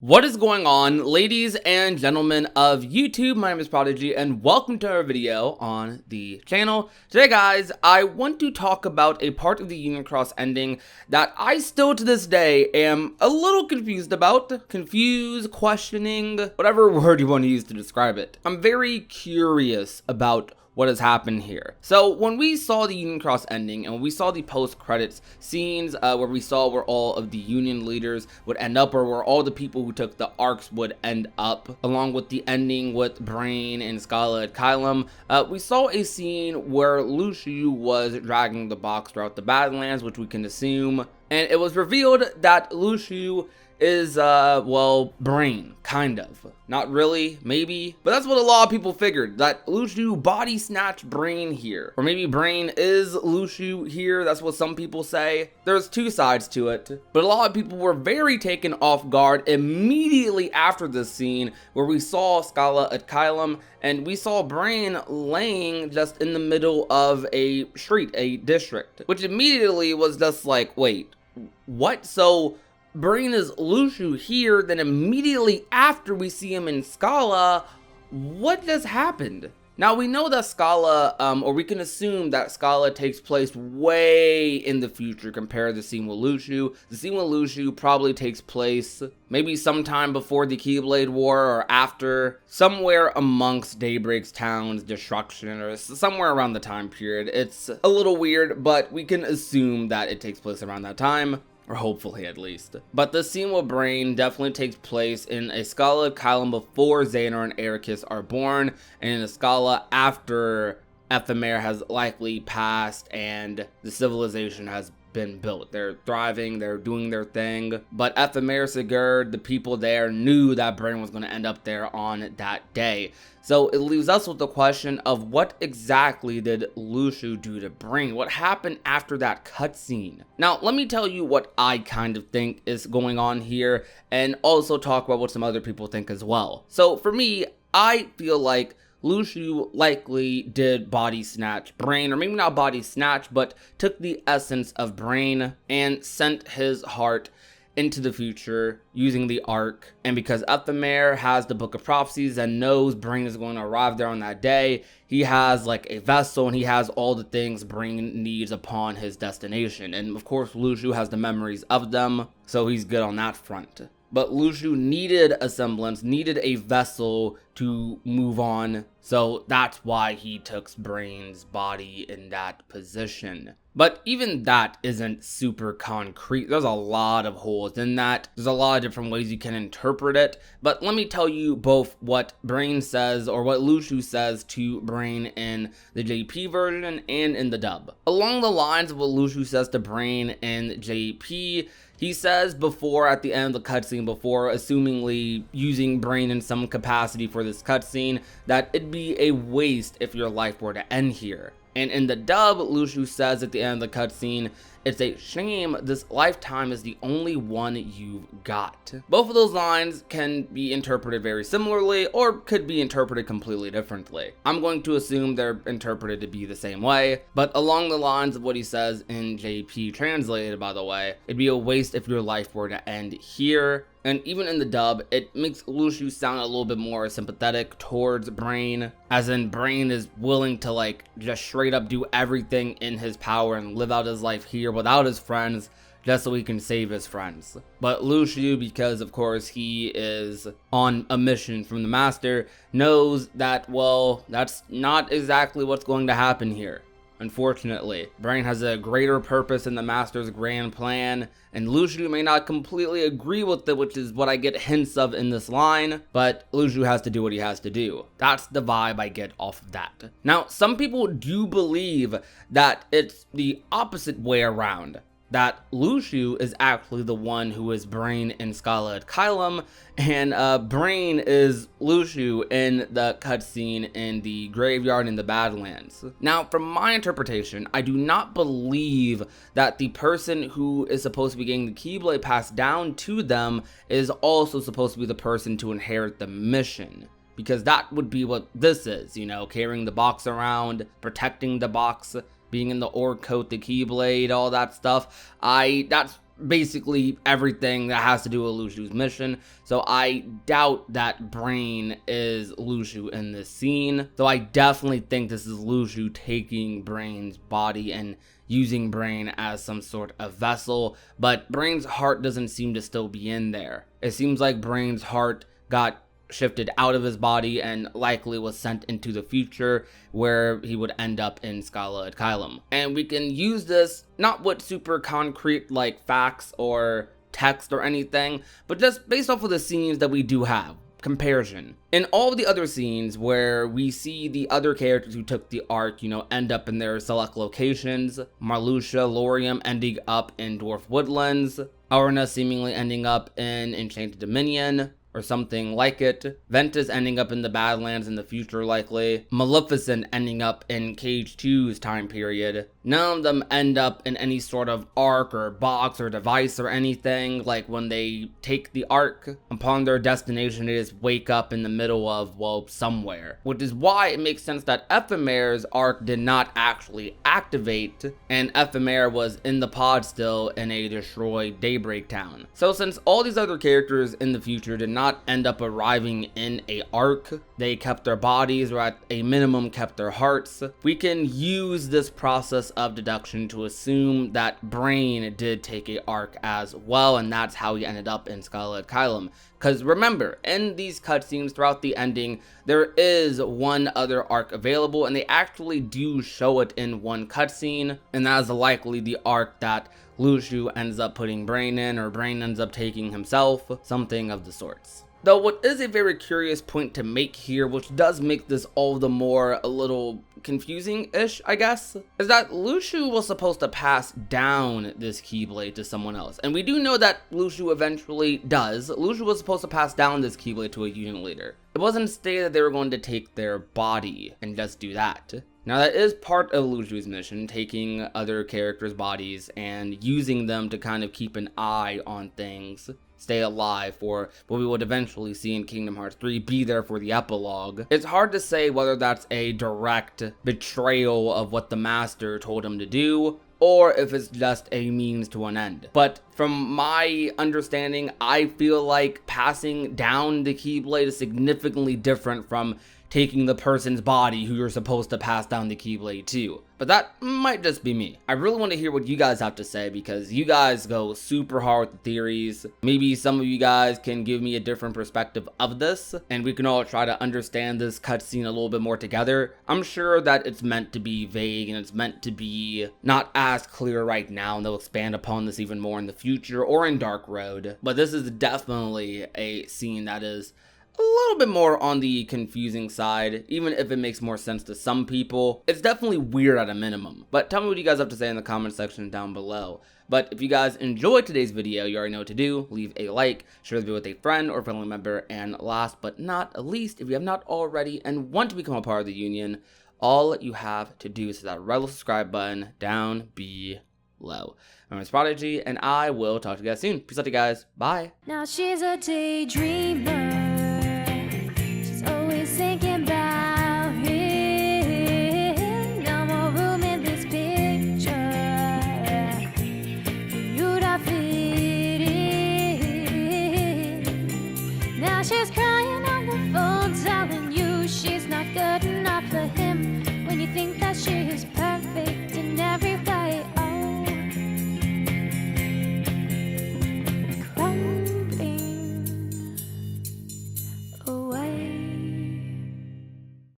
What is going on, ladies and gentlemen of YouTube? My name is Prodigy and welcome to our video on the channel. Today guys, I want to talk about a part of the Union Cross ending that I still to this day am a little confused about. Confused, questioning, whatever word you want to use to describe it. I'm very curious about what has happened here. So when we saw the Union Cross ending and when we saw the post-credits scenes where we saw where all of the Union leaders would end up, or where all the people who took the arcs would end up, along with the ending with Brain and Scala at Kylum, we saw a scene where Luciu was dragging the box throughout the Badlands, which we can assume, and it was revealed that Luciu is, well, Brain, kind of. Not really, maybe, but that's what a lot of people figured, that Luciu body snatched Brain here. Or maybe Brain is Luciu here, that's what some people say. There's two sides to it, but a lot of people were very taken off guard immediately after this scene where we saw Scala at Kylum and we saw Brain laying just in the middle of a street, a district, which immediately was just like, wait, what? So Brain is Luciu here, then immediately after we see him in Scala, what just happened? Now we know that Scala, or we can assume that Scala takes place way in the future compared to the scene with Luciu. The scene with Luciu probably takes place maybe sometime before the Keyblade War or after, somewhere amongst Daybreak's town's destruction or somewhere around the time period. It's a little weird, but we can assume that it takes place around that time. Or hopefully at least. But the scene with Brain definitely takes place in a Scala Kylum before Xehanort and Ericus are born, and in a Scala after Ephemer has likely passed and the civilization has been built. They're thriving, they're doing their thing, but Ephemer, Sigurd, the people there knew that Brain was going to end up there on that day. So it leaves us with the question of what exactly did Luciu do to Brain? What happened after that cutscene? Now, let me tell you what I kind of think is going on here, and also talk about what some other people think as well. So for me, I feel like Luciu likely did body snatch Brain, or maybe not body snatch, but took the essence of Brain and sent his heart into the future using the Ark. And because Ephemer has the Book of Prophecies and knows Brain is going to arrive there on that day, he has like a vessel and he has all the things Brain needs upon his destination. And of course Luciu has the memories of them, so he's good on that front. But Luciu needed a semblance, needed a vessel to move on, so that's why he took Brain's body in that position. But even that isn't super concrete. There's a lot of holes in that. There's a lot of different ways you can interpret it. But let me tell you both what Brain says, or what Luciu says to Brain in the JP version and in the dub. Along the lines of what Luciu says to Brain in JP, he says before, at the end of the cutscene, before assumingly using Brain in some capacity for this cutscene, that it'd be a waste if your life were to end here. And in the dub, Luciu says at the end of the cutscene, it's a shame this lifetime is the only one you've got. Both of those lines can be interpreted very similarly, or could be interpreted completely differently. I'm going to assume they're interpreted to be the same way, but along the lines of what he says in JP translated, by the way, it'd be a waste if your life were to end here. And even in the dub, it makes Luciu sound a little bit more sympathetic towards Brain, as in Brain is willing to like just straight up do everything in his power and live out his life here without his friends, just so he can save his friends. But Luciu, because of course he is on a mission from the Master, knows that, well, that's not exactly what's going to happen here. Unfortunately, Brain has a greater purpose in the Master's grand plan, and Luciu may not completely agree with it, which is what I get hints of in this line, but Luciu has to do what he has to do. That's the vibe I get off of that. Now, some people do believe that it's the opposite way around, that Luciu is actually the one who is Brain in Scala at Kylum, and Brain is Luciu in the cutscene in the graveyard in the Badlands. Now, from my interpretation, I do not believe that the person who is supposed to be getting the Keyblade passed down to them is also supposed to be the person to inherit the mission. Because that would be what this is, you know, carrying the box around, protecting the box, being in the orc coat, the Keyblade, all that stuff. That's basically everything that has to do with Lushu's mission. So I doubt that Brain is Lushu in this scene, though I definitely think this is Lushu taking Brain's body and using Brain as some sort of vessel, but Brain's heart doesn't seem to still be in there. It seems like Brain's heart got shifted out of his body and likely was sent into the future where he would end up in Scala Adkylum. And we can use this not with super concrete like facts or text or anything, but just based off of the scenes that we do have. Comparison. In all of the other scenes where we see the other characters who took the arc, end up in their select locations, Marluxia, Laurium ending up in Dwarf Woodlands, Arna seemingly ending up in Enchanted Dominion, or something like it, Ventus ending up in the Badlands in the future likely, Maleficent ending up in Cage 2's time period. None of them end up in any sort of arc or box or device or anything. Like when they take the arc, upon their destination they just wake up in the middle of, well, somewhere. Which is why it makes sense that Ephemer's arc did not actually activate, and Ephemer was in the pod still in a destroyed Daybreak Town. So since all these other characters in the future did not end up arriving in a arc, they kept their bodies, or at a minimum kept their hearts, we can use this process of deduction to assume that Brain did take a arc as well, and that's how he ended up in Scala Adkylum. Because remember, in these cutscenes throughout the ending, there is one other arc available, and they actually do show it in one cutscene, and that is likely the arc that Lushu ends up putting Brain in, or Brain ends up taking himself, something of the sorts. Though what is a very curious point to make here, which does make this all the more a little confusing-ish, I guess, is that Lushu was supposed to pass down this Keyblade to someone else. And we do know that Lushu eventually does. Lushu was supposed to pass down this Keyblade to a unit leader. It wasn't stated that they were going to take their body and just do that. Now that is part of Lushu's mission, taking other characters' bodies and using them to kind of keep an eye on things, stay alive for what we would eventually see in Kingdom Hearts 3, be there for the epilogue. It's hard to say whether that's a direct betrayal of what the master told him to do, or if it's just a means to an end. But from my understanding, I feel like passing down the Keyblade is significantly different from taking the person's body who you're supposed to pass down the Keyblade to. But that might just be me. I really want to hear what you guys have to say, because you guys go super hard with the theories. Maybe some of you guys can give me a different perspective of this, and we can all try to understand this cutscene a little bit more together. I'm sure that it's meant to be vague, and it's meant to be not as clear right now, and they'll expand upon this even more in the future or in Dark Road. But this is definitely a scene that is a little bit more on the confusing side, even if it makes more sense to some people. It's definitely weird at a minimum. But tell me what you guys have to say in the comment section down below. But if you guys enjoyed today's video, you already know what to do. Leave a like, share the video with a friend or family member, and last but not least, if you have not already and want to become a part of the Union, all you have to do is hit that red little subscribe button down below. My name is Prodigy, and I will talk to you guys soon. Peace out, you guys. Bye. Now she's a daydreamer. Thinking about it. No more room in this picture for you to fit in. Now she's crying on the phone, telling you she's not good enough for him. When you think that she is